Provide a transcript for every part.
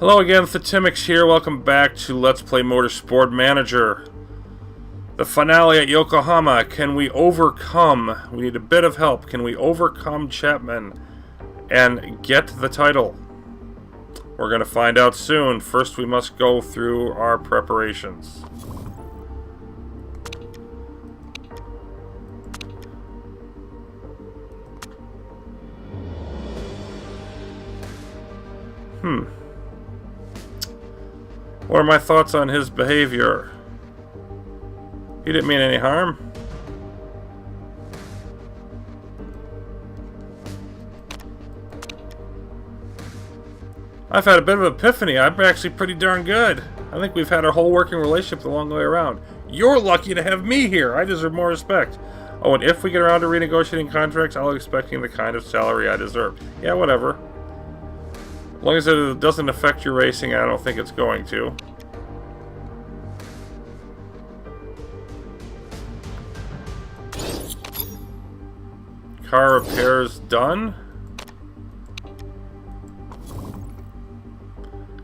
Hello again, Thetimix here. Welcome back to Let's Play Motorsport Manager. The finale at Yokohama. Can we overcome? We need a bit of help. Can we overcome Chapman and get the title? We're going to find out soon. First, we must go through our preparations. What are my thoughts on his behavior? He didn't mean any harm. I've had a bit of an epiphany. I'm actually pretty darn good. I think we've had our whole working relationship the long way around. You're lucky to have me here. I deserve more respect. Oh, and if we get around to renegotiating contracts, I'll be expecting the kind of salary I deserve. Yeah, whatever. As long as it doesn't affect your racing, I don't think it's going to. Car repairs done.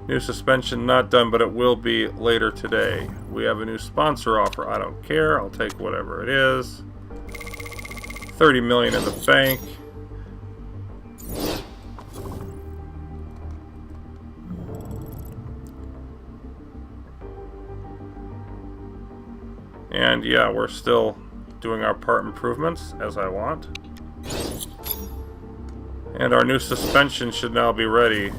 New suspension not done, but it will be later today. We have a new sponsor offer. I don't care. I'll take whatever it is. 30 million in the bank. And yeah, we're still doing our part improvements as I want. And our new suspension should now be ready.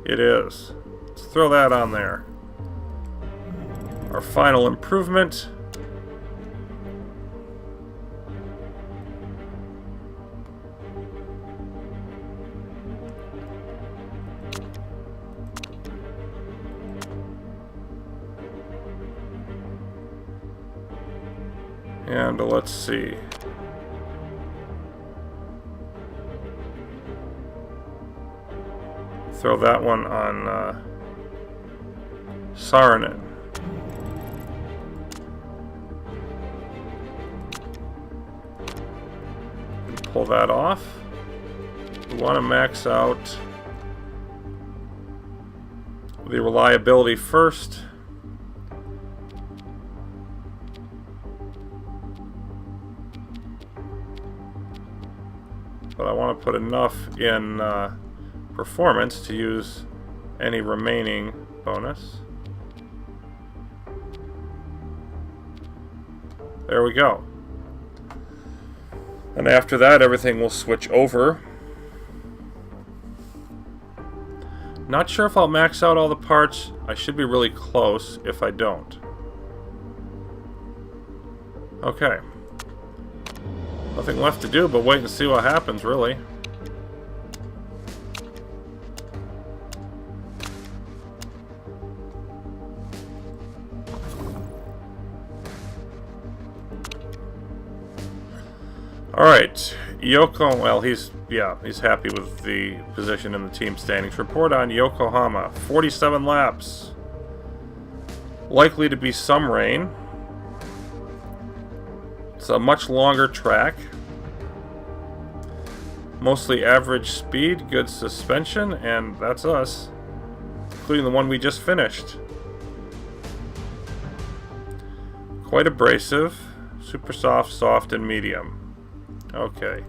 It is. Let's throw that on there. Our final improvement. And let's see. Throw that one on Saarinen. Pull that off. We want to max out the reliability first. But I want to put enough in performance to use any remaining bonus. There we go. And after that, everything will switch over. Not sure if I'll max out all the parts. I should be really close if I don't. Okay. Nothing left to do but wait and see what happens, really. Alright, Yoko, well, he's happy with the position in the team standings. Report on Yokohama, 47 laps. Likely to be some rain. It's a much longer track. Mostly average speed, good suspension, and that's us. Including the one we just finished. Quite abrasive. Super soft, soft, and medium. Okay.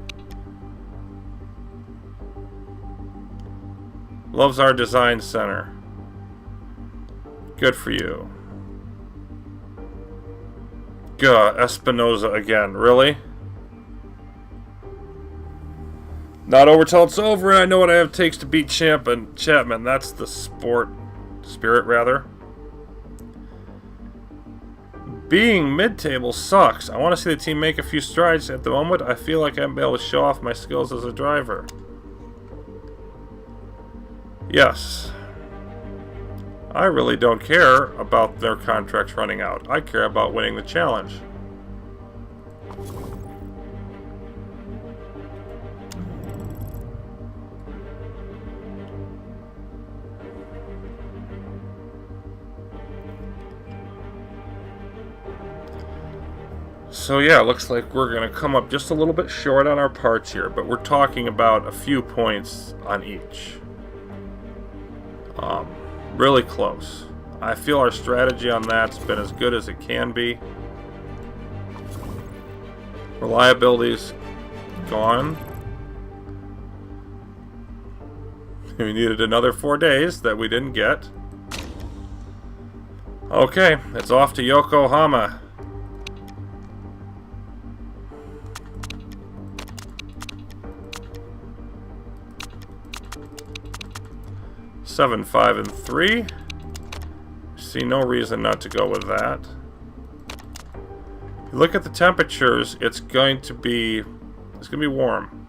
Loves our design center. Good for you. Gah, Espinoza again. Really? Not over till it's over, and I know what it takes to beat Chapman. That's the spirit, rather. Being mid-table sucks. I want to see the team make a few strides. At the moment, I feel like I'm able to show off my skills as a driver. Yes. I really don't care about their contracts running out. I care about winning the challenge. So yeah, looks like we're going to come up just a little bit short on our parts here, but we're talking about a few points on each. Really close. I feel our strategy on that's been as good as it can be. Reliability's gone. We needed another 4 days that we didn't get. Okay, it's off to Yokohama. Seven, 5, and 3. See no reason not to go with that. If you look at the temperatures, it's going to be warm.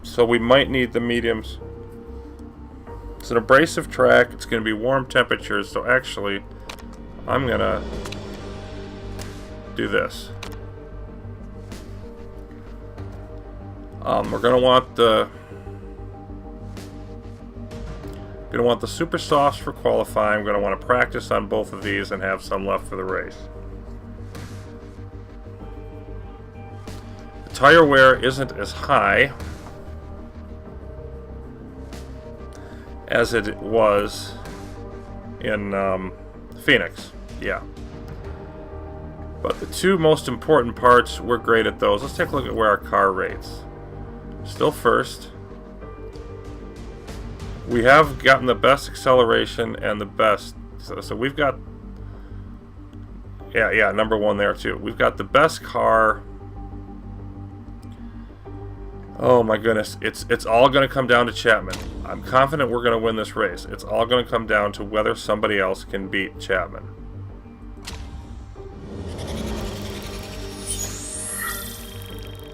So we might need the mediums. It's an abrasive track. It's going to be warm temperatures. So actually, I'm going to do this. We're going to want the super softs for qualifying. We're going to want to practice on both of these and have some left for the race. The tire wear isn't as high as it was in Phoenix, yeah. But the two most important parts, we're great at those. Let's take a look at where our car rates. Still first. We have gotten the best acceleration and the best. So we've got, yeah, number one there too. We've got the best car. Oh my goodness, it's all going to come down to Chapman. I'm confident we're going to win this race. It's all going to come down to whether somebody else can beat Chapman.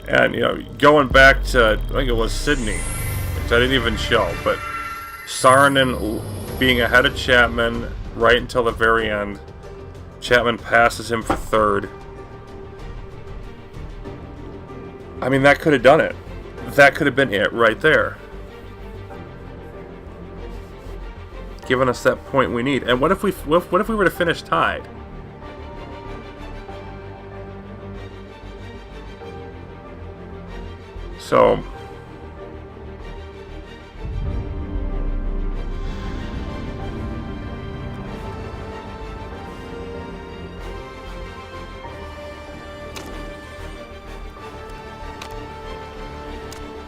And, you know, going back to, I think it was Sydney, which I didn't even show, but Saarinen being ahead of Chapman right until the very end. Chapman passes him for third. I mean, that could have done it. That could have been it right there. Giving us that point we need. And what if we were to finish tied? So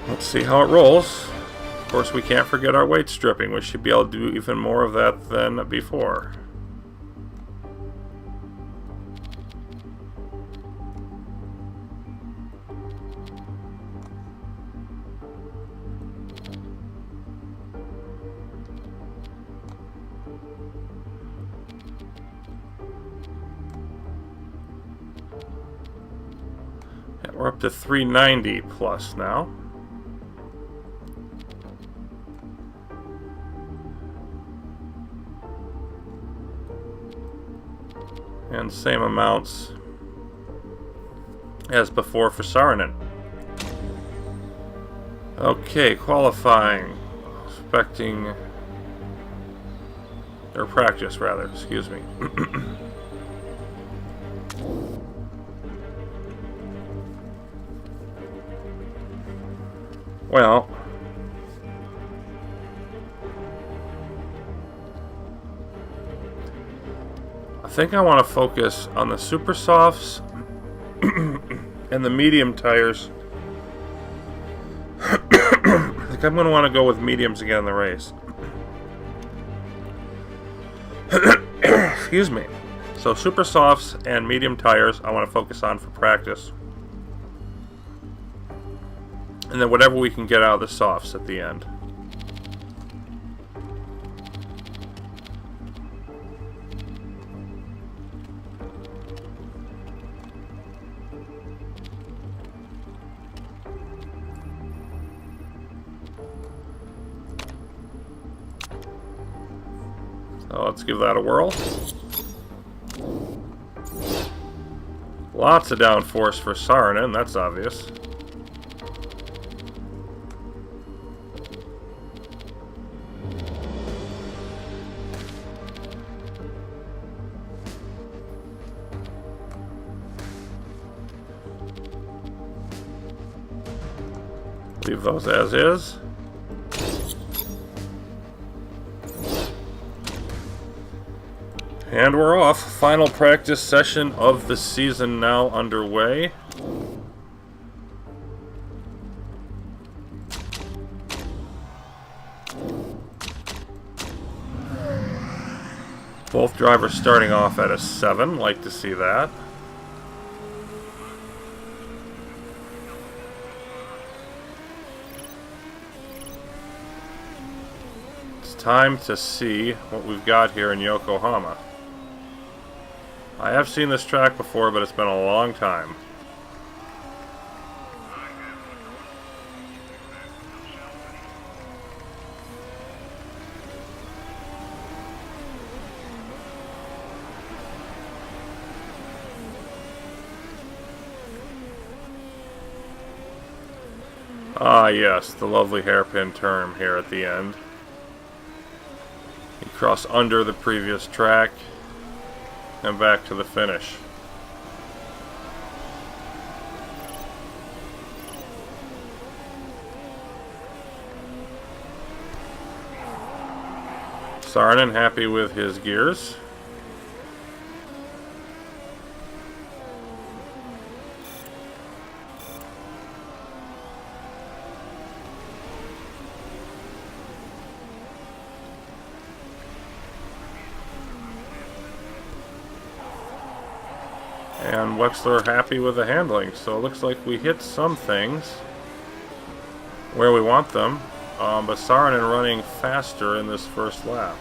let's see how it rolls. Of course, we can't forget our weight stripping. We should be able to do even more of that than before. Yeah, we're up to 390 plus now. And same amounts as before for Saarinen. Okay, qualifying. Expecting... or practice, rather. Excuse me. Well... I think I want to focus on the super softs and the medium tires. I think I'm going to want to go with mediums again in the race. Excuse me. So super softs and medium tires I want to focus on for practice. And then whatever we can get out of the softs at the end. So let's give that a whirl. Lots of downforce for Saarinen, that's obvious. Leave those as is. And we're off. Final practice session of the season now underway. Both drivers starting off at a 7. Like to see that. It's time to see what we've got here in Yokohama. I have seen this track before, but it's been a long time. Ah, yes, the lovely hairpin turn here at the end. You cross under the previous track and back to the finish. Saarinen happy with his gears. And Wexler happy with the handling, so it looks like we hit some things where we want them, but Saarinen running faster in this first lap.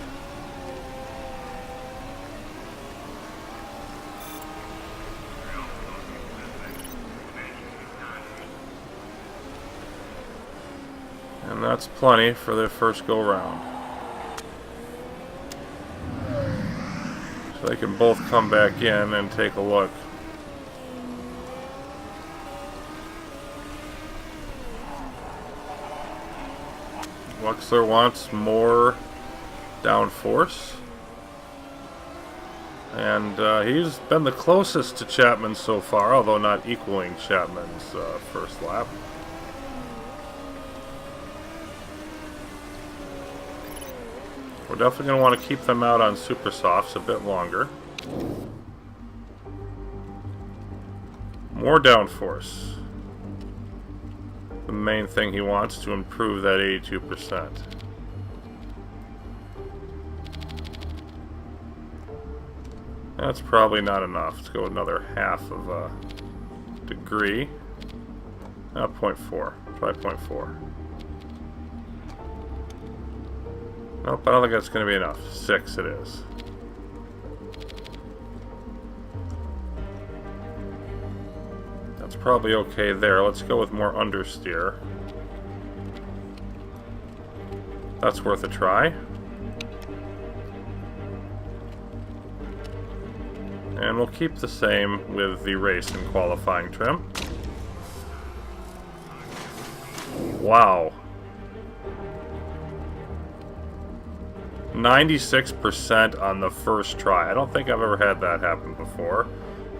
And that's plenty for their first go round. So they can both come back in and take a look. Wexler wants more downforce, and he's been the closest to Chapman so far, although not equaling Chapman's first lap. We're definitely going to want to keep them out on super softs a bit longer. More downforce. The main thing he wants to improve that 82%. That's probably not enough. Let's go another half of a degree. 0.4. Try 0.4. Nope, I don't think that's going to be enough. 6 it is. That's probably okay there. Let's go with more understeer. That's worth a try. And we'll keep the same with the race and qualifying trim. Wow. 96% on the first try. I don't think I've ever had that happen before.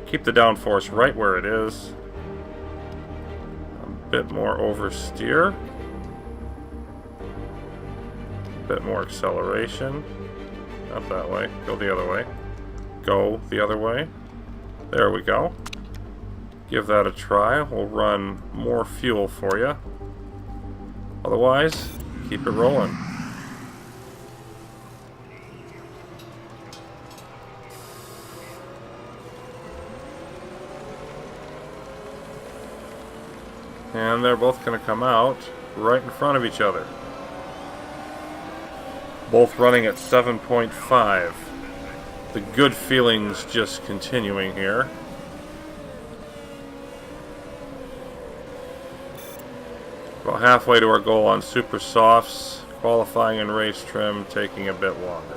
Keep the downforce right where it is. A bit more oversteer. A bit more acceleration. Not that way. Go the other way. Go the other way. There we go. Give that a try. We'll run more fuel for you. Otherwise, keep it rolling. And they're both going to come out right in front of each other. Both running at 7.5. The good feelings just continuing here. About halfway to our goal on super softs. Qualifying and race trim taking a bit longer.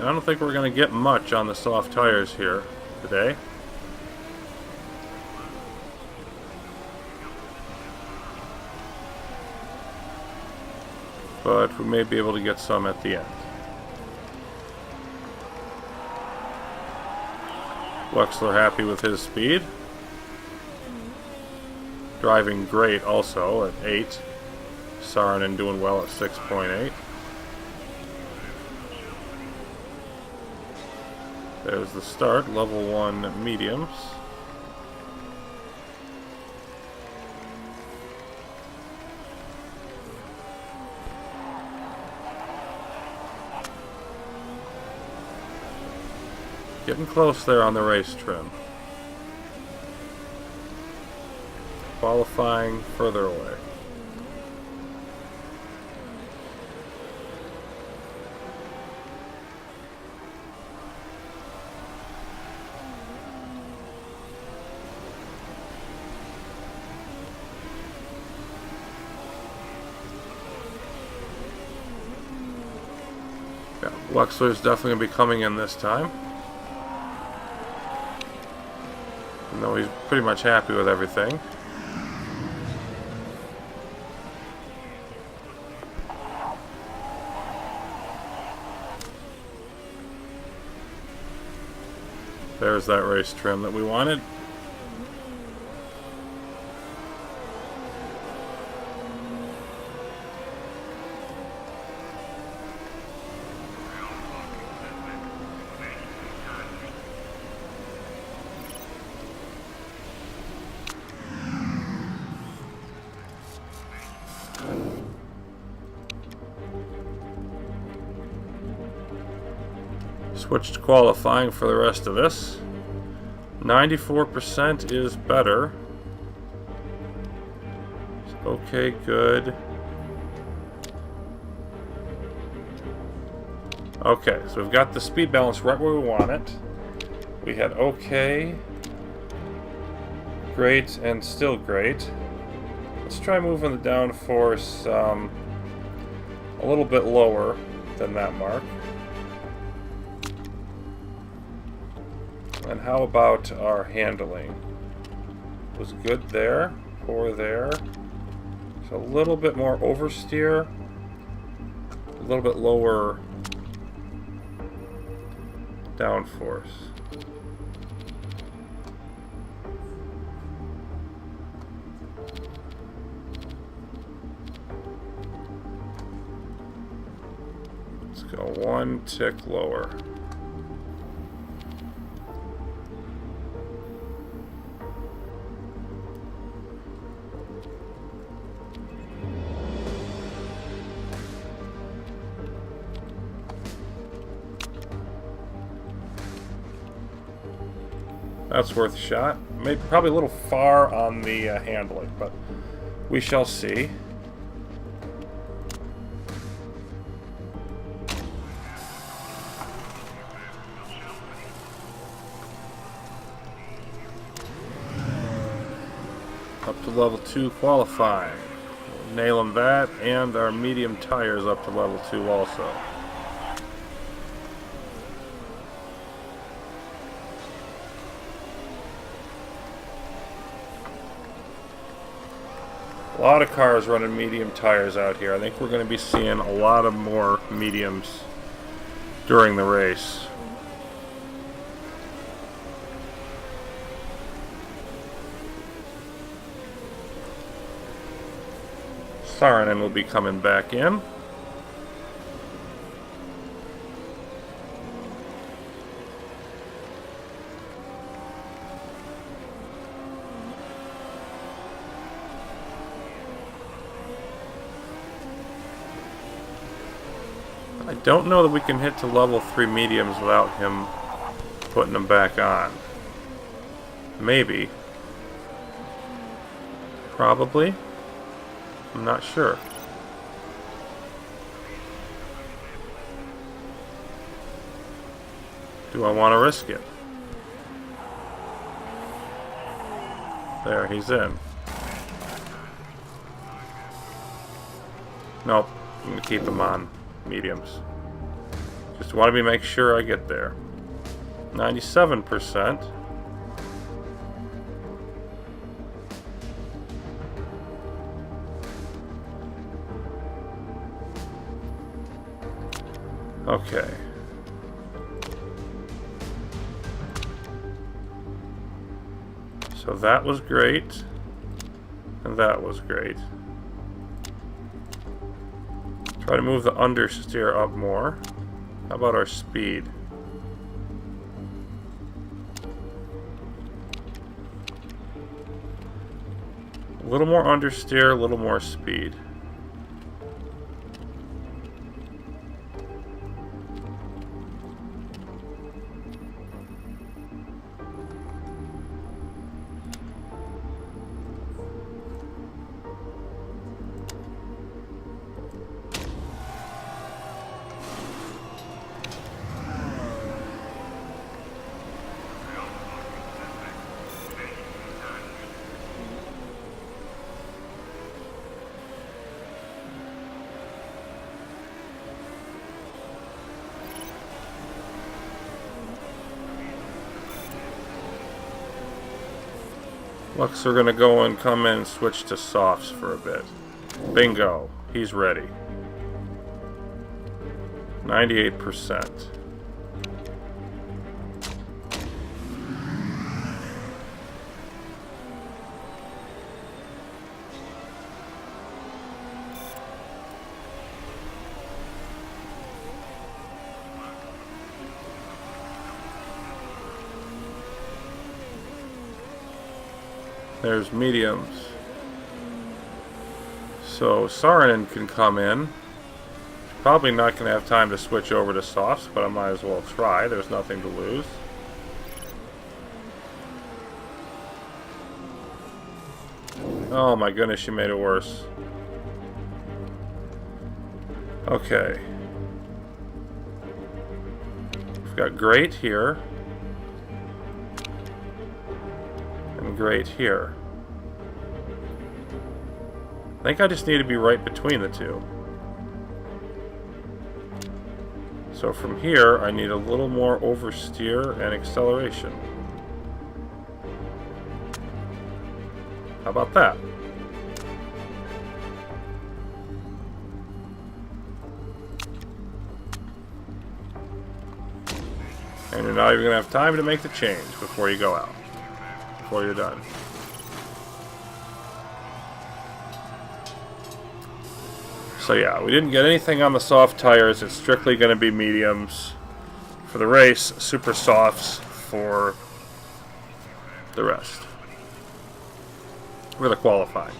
I don't think we're going to get much on the soft tires here today. But we may be able to get some at the end. Wexler happy with his speed. Driving great also at 8. Saarinen doing well at 6.8. There's the start, level 1 mediums. Getting close there on the race trim. Qualifying further away. Yeah, Wexler's definitely going to be coming in this time. No, he's pretty much happy with everything. There's that race trim that we wanted. Switch to qualifying for the rest of this. 94% is better. Okay, good. Okay, so we've got the speed balance right where we want it. We had okay, great, and still great. Let's try moving the downforce a little bit lower than that mark. And how about our handling? Was good there, poor there. So a little bit more oversteer, a little bit lower downforce. Let's go one tick lower. That's worth a shot. Maybe probably a little far on the handling, but we shall see. Up to level 2 qualifying. Nailing that, and our medium tires up to level 2 also. A lot of cars running medium tires out here. I think we're going to be seeing a lot of more mediums during the race. Saarinen will be coming back in. I don't know that we can hit to level 3 mediums without him putting them back on. Maybe. Probably. I'm not sure. Do I want to risk it? There, he's in. Nope. I'm going to keep him on mediums. Just Just want to make sure I get there. 97%. Okay. So that was great. And that was great. Try to move the understeer up more. How about our speed? A little more understeer, a little more speed. Looks we're gonna go and come in and switch to softs for a bit. Bingo. He's ready. 98%. There's mediums. So Saarinen can come in. Probably not going to have time to switch over to softs, but I might as well try. There's nothing to lose. Oh my goodness, she made it worse. Okay. We've got great here. And great here. I think I just need to be right between the two. So from here, I need a little more oversteer and acceleration. How about that? And you're not even going to have time to make the change before you go out. Before you're done. So yeah, we didn't get anything on the soft tires. It's strictly going to be mediums for the race, super softs for the rest. For the qualifying.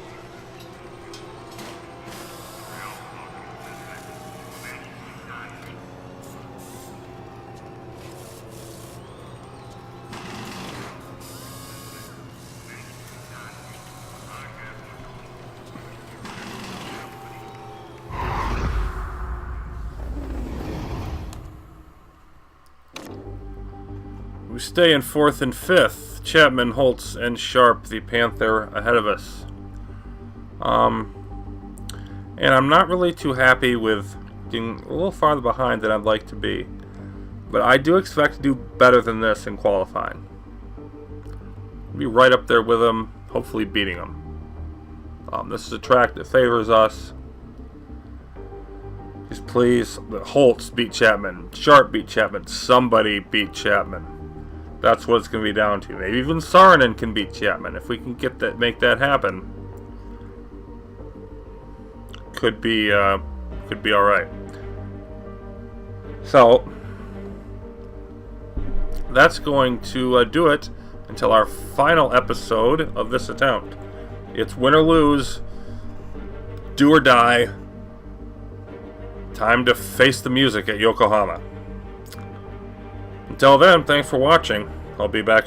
We stay in 4th and 5th. Chapman, Holtz, and Sharp, the Panther, ahead of us. And I'm not really too happy with being a little farther behind than I'd like to be. But I do expect to do better than this in qualifying. Be right up there with them, hopefully beating them. This is a track that favors us. Just please, Holtz beat Chapman. Sharp beat Chapman. Somebody beat Chapman. That's what it's going to be down to. Maybe even Saarinen can beat Chapman. If we can get that, make that happen, could be all right. So that's going to do it until our final episode of this attempt. It's win or lose, do or die. Time to face the music at Yokohama. Until then, thanks for watching. I'll be back